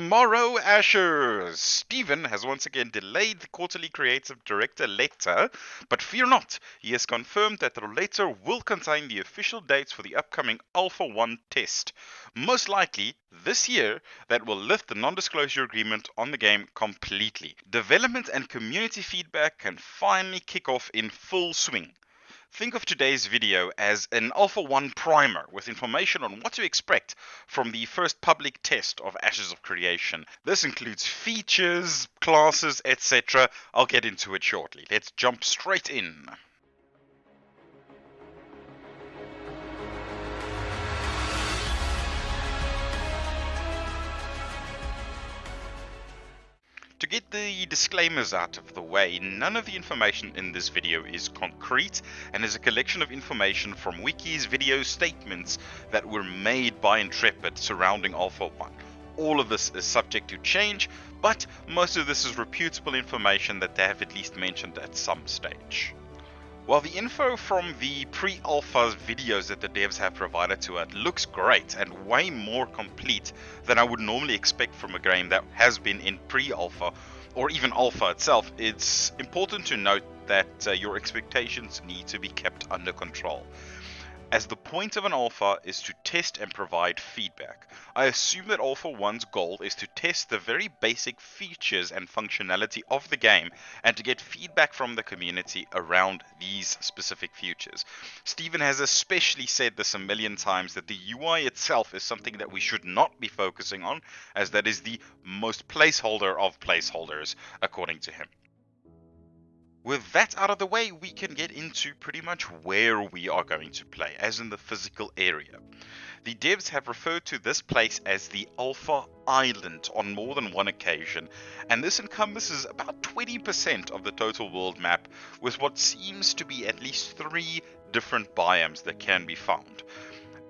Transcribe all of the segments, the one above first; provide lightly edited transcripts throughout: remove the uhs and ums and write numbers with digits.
Tomorrow, Ashers! Stephen has once again delayed the quarterly creative director letter, but fear not, he has confirmed that the letter will contain the official dates for the upcoming Alpha 1 test. Most likely, this year, that will lift the non-disclosure agreement on the game completely. Development and community feedback can finally kick off in full swing. Think of today's video as an Alpha 1 primer with information on what to expect from the first public test of Ashes of Creation. This includes features, classes, etc. I'll get into it shortly. Let's jump straight in. To get the disclaimers out of the way, none of the information in this video is concrete and is a collection of information from Wiki's video statements that were made by Intrepid surrounding Alpha 1. All of this is subject to change, but most of this is reputable information that they have at least mentioned at some stage. While the info from the pre-alpha videos that the devs have provided to it looks great and way more complete than I would normally expect from a game that has been in pre-alpha or even alpha itself, it's important to note that your expectations need to be kept under control, as the point of an alpha is to test and provide feedback. I assume that Alpha 1's goal is to test the very basic features and functionality of the game and to get feedback from the community around these specific features. Stephen has especially said this a million times, that the UI itself is something that we should not be focusing on, as that is the most placeholder of placeholders, according to him. With that out of the way, we can get into pretty much where we are going to play, as in the physical area. The devs have referred to this place as the Alpha Island on more than one occasion, and this encompasses about 20% of the total world map, with what seems to be at least 3 different biomes that can be found.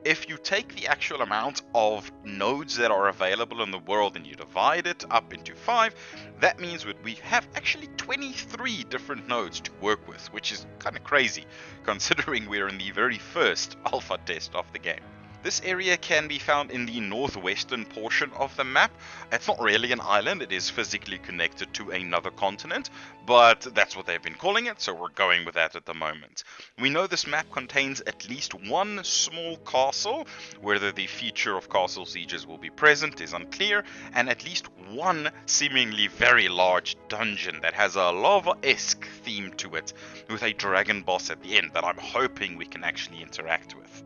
If you take the actual amount of nodes that are available in the world and you divide it up into 5, that means that we have actually 23 different nodes to work with, which is kind of crazy considering we're in the very first alpha test of the game. This area can be found in the northwestern portion of the map. It's not really an island, it is physically connected to another continent, but that's what they've been calling it, so we're going with that at the moment. We know this map contains at least one small castle. Whether the feature of castle sieges will be present is unclear, and at least one seemingly very large dungeon that has a lava-esque theme to it, with a dragon boss at the end that I'm hoping we can actually interact with.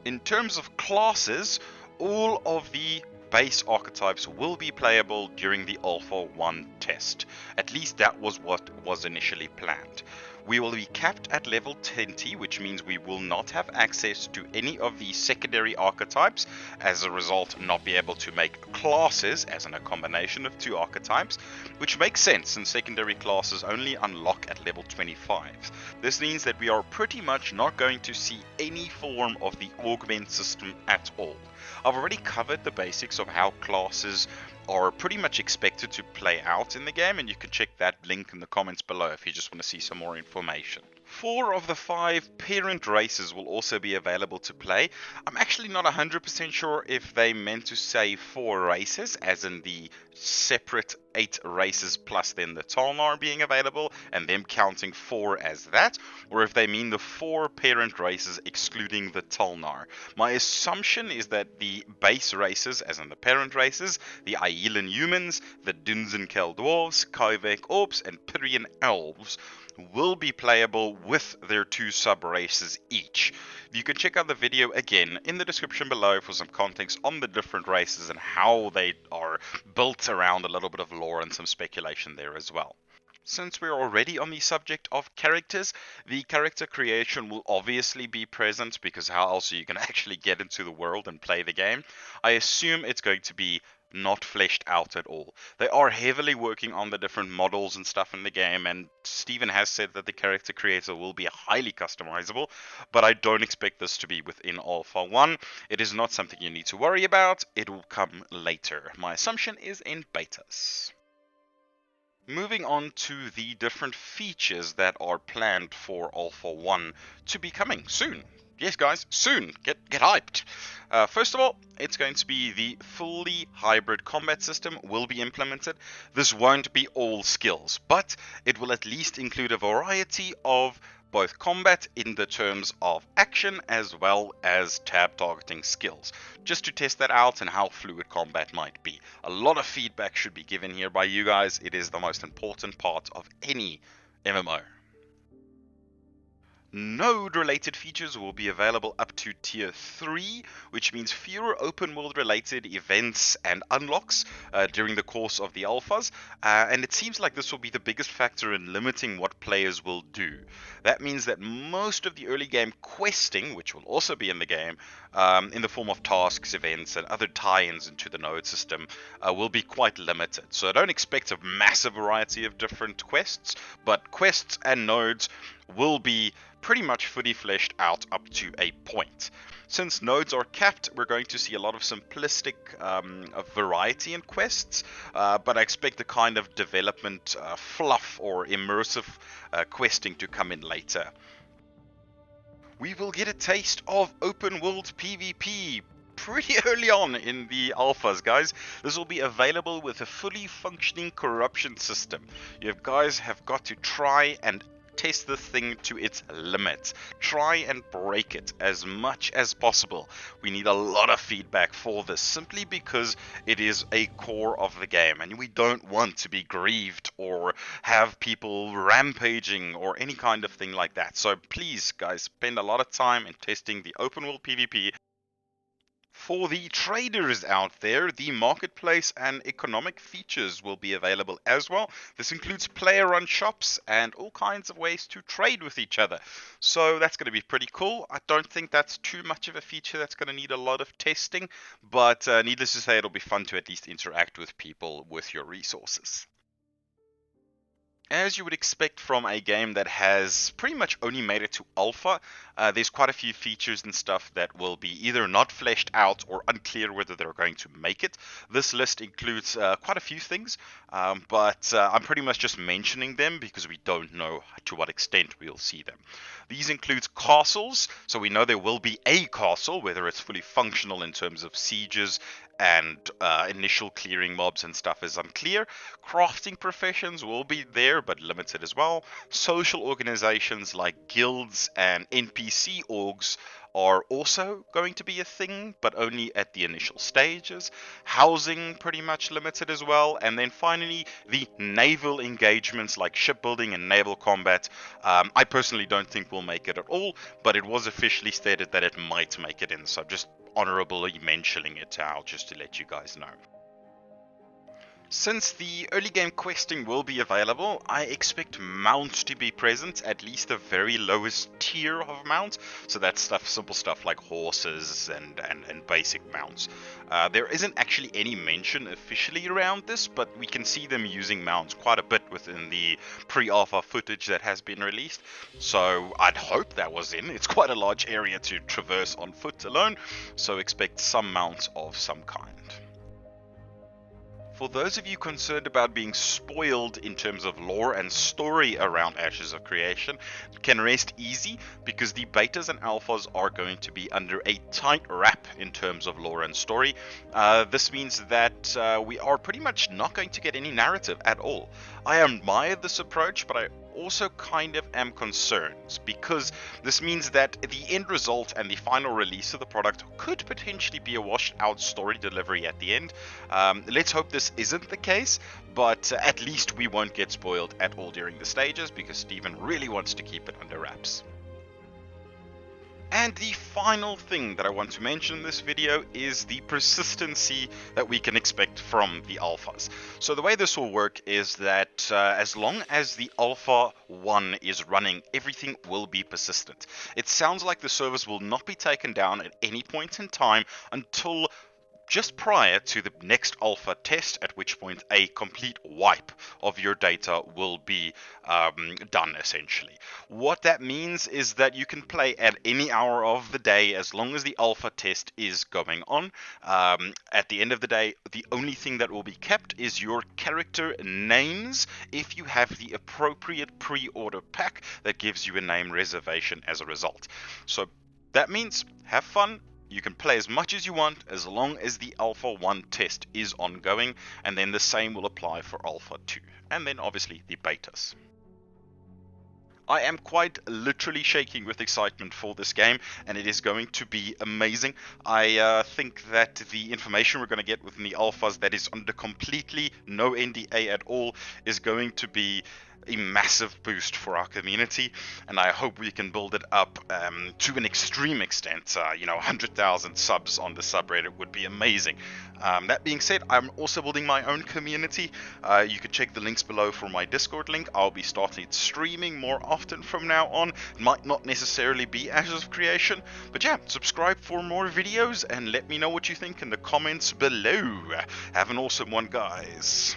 In terms of classes, all of the base archetypes will be playable during the Alpha 1 test. At least that was what was initially planned. We will be capped at level 20, which means we will not have access to any of the secondary archetypes, as a result not be able to make classes as in a combination of 2 archetypes, which makes sense since secondary classes only unlock at level 25. This means that we are pretty much not going to see any form of the augment system at all. I've already covered the basics of how classes are pretty much expected to play out in the game, and you can check that link in the comments below if you just want to see some more information. 4 of the 5 parent races will also be available to play. I'm actually not 100% sure if they meant to say 4 races, as in the separate 8 races plus then the Talnar being available, and them counting 4 as that, or if they mean the 4 parent races excluding the Talnar. My assumption is that the base races, as in the parent races, the Ailean humans, the Dunzenkel dwarves, Kaivek orcs, and Pyrian elves, will be playable with their 2 sub-races each. You can check out the video again in the description below for some context on the different races and how they are built around a little bit of lore and some speculation there as well. Since we're already on the subject of characters, the character creation will obviously be present, because how else are you going to actually get into the world and play the game? I assume it's going to be not fleshed out at all. They are heavily working on the different models and stuff in the game, and Stephen has said that the character creator will be highly customizable, but I don't expect this to be within Alpha 1. It is not something you need to worry about, it will come later. My assumption is in betas. Moving on to the different features that are planned for Alpha 1 to be coming soon. Yes, guys, soon. Get hyped. First of all, it's going to be the fully hybrid combat system will be implemented. This won't be all skills, but it will at least include a variety of both combat in the terms of action as well as tab targeting skills, just to test that out and how fluid combat might be. A lot of feedback should be given here by you guys. It is the most important part of any MMO. Node related features will be available up to tier 3, which means fewer open world related events and unlocks during the course of the alphas, and it seems like this will be the biggest factor in limiting what players will do. That means that most of the early game questing, which will also be in the game, in the form of tasks, events, and other tie-ins into the node system, will be quite limited. So I don't expect a massive variety of different quests, but quests and nodes will be pretty much fully fleshed out up to a point. Since nodes are capped, we're going to see a lot of simplistic variety in quests, but I expect the kind of development fluff or immersive questing to come in later. We will get a taste of open world PvP pretty early on in the alphas, guys. This will be available with a fully functioning corruption system. You guys have got to try and test this thing to its limit. Try and break it as much as possible. We need a lot of feedback for this, simply because it is a core of the game and we don't want to be grieved or have people rampaging or any kind of thing like that. So please, guys, spend a lot of time in testing the open world PvP. For the traders out there, the marketplace and economic features will be available as well. This includes player-run shops and all kinds of ways to trade with each other. So that's going to be pretty cool. I don't think that's too much of a feature that's going to need a lot of testing, but needless to say, it'll be fun to at least interact with people with your resources. As you would expect from a game that has pretty much only made it to alpha, there's quite a few features and stuff that will be either not fleshed out or unclear whether they're going to make it. This list includes quite a few things, but I'm pretty much just mentioning them because we don't know to what extent we'll see them. These include castles, so we know there will be a castle, whether it's fully functional in terms of sieges and initial clearing mobs and stuff is unclear. Crafting professions will be there, but limited as well. Social organizations like guilds and NPC orgs are also going to be a thing, but only at the initial stages. Housing pretty much limited as well. And then finally, the naval engagements like shipbuilding and naval combat. I personally don't think we'll make it at all, but it was officially stated that it might make it in, so just honorably mentioning it out just to let you guys know. Since the early game questing will be available, I expect mounts to be present, at least the very lowest tier of mounts. So that's simple stuff like horses and basic mounts. There isn't actually any mention officially around this, but we can see them using mounts quite a bit within the pre-alpha footage that has been released. So I'd hope that was in. It's quite a large area to traverse on foot alone, so expect some mounts of some kind. For those of you concerned about being spoiled in terms of lore and story around Ashes of Creation, can rest easy because the betas and alphas are going to be under a tight wrap in terms of lore and story. This means that we are pretty much not going to get any narrative at all. I admire this approach, but I also kind of am concerned because this means that the end result and the final release of the product could potentially be a washed out story delivery at the end. Let's hope this isn't the case, but at least we won't get spoiled at all during the stages because Steven really wants to keep it under wraps. And the final thing that I want to mention in this video is the persistency that we can expect from the alphas. So the way this will work is that as long as the alpha 1 is running, everything will be persistent. It sounds like the service will not be taken down at any point in time until just prior to the next alpha test, at which point a complete wipe of your data will be done, essentially. What that means is that you can play at any hour of the day as long as the alpha test is going on. At the end of the day, the only thing that will be kept is your character names if you have the appropriate pre-order pack that gives you a name reservation as a result. So That means have fun. You can play as much as you want as long as the Alpha 1 test is ongoing, and then the same will apply for Alpha 2, and then obviously the betas. I am quite literally shaking with excitement for this game, and it is going to be amazing. I think that the information we're going to get within the alphas that is under completely no NDA at all is going to be a massive boost for our community, and I hope we can build it up to an extreme extent. 100,000 subs on the subreddit would be amazing. That being said, I'm also building my own community. You can check the links below for my Discord link. I'll be starting streaming more often from now on. It might not necessarily be Ashes of Creation, but yeah, subscribe for more videos and let me know what you think in the comments below. Have an awesome one, guys.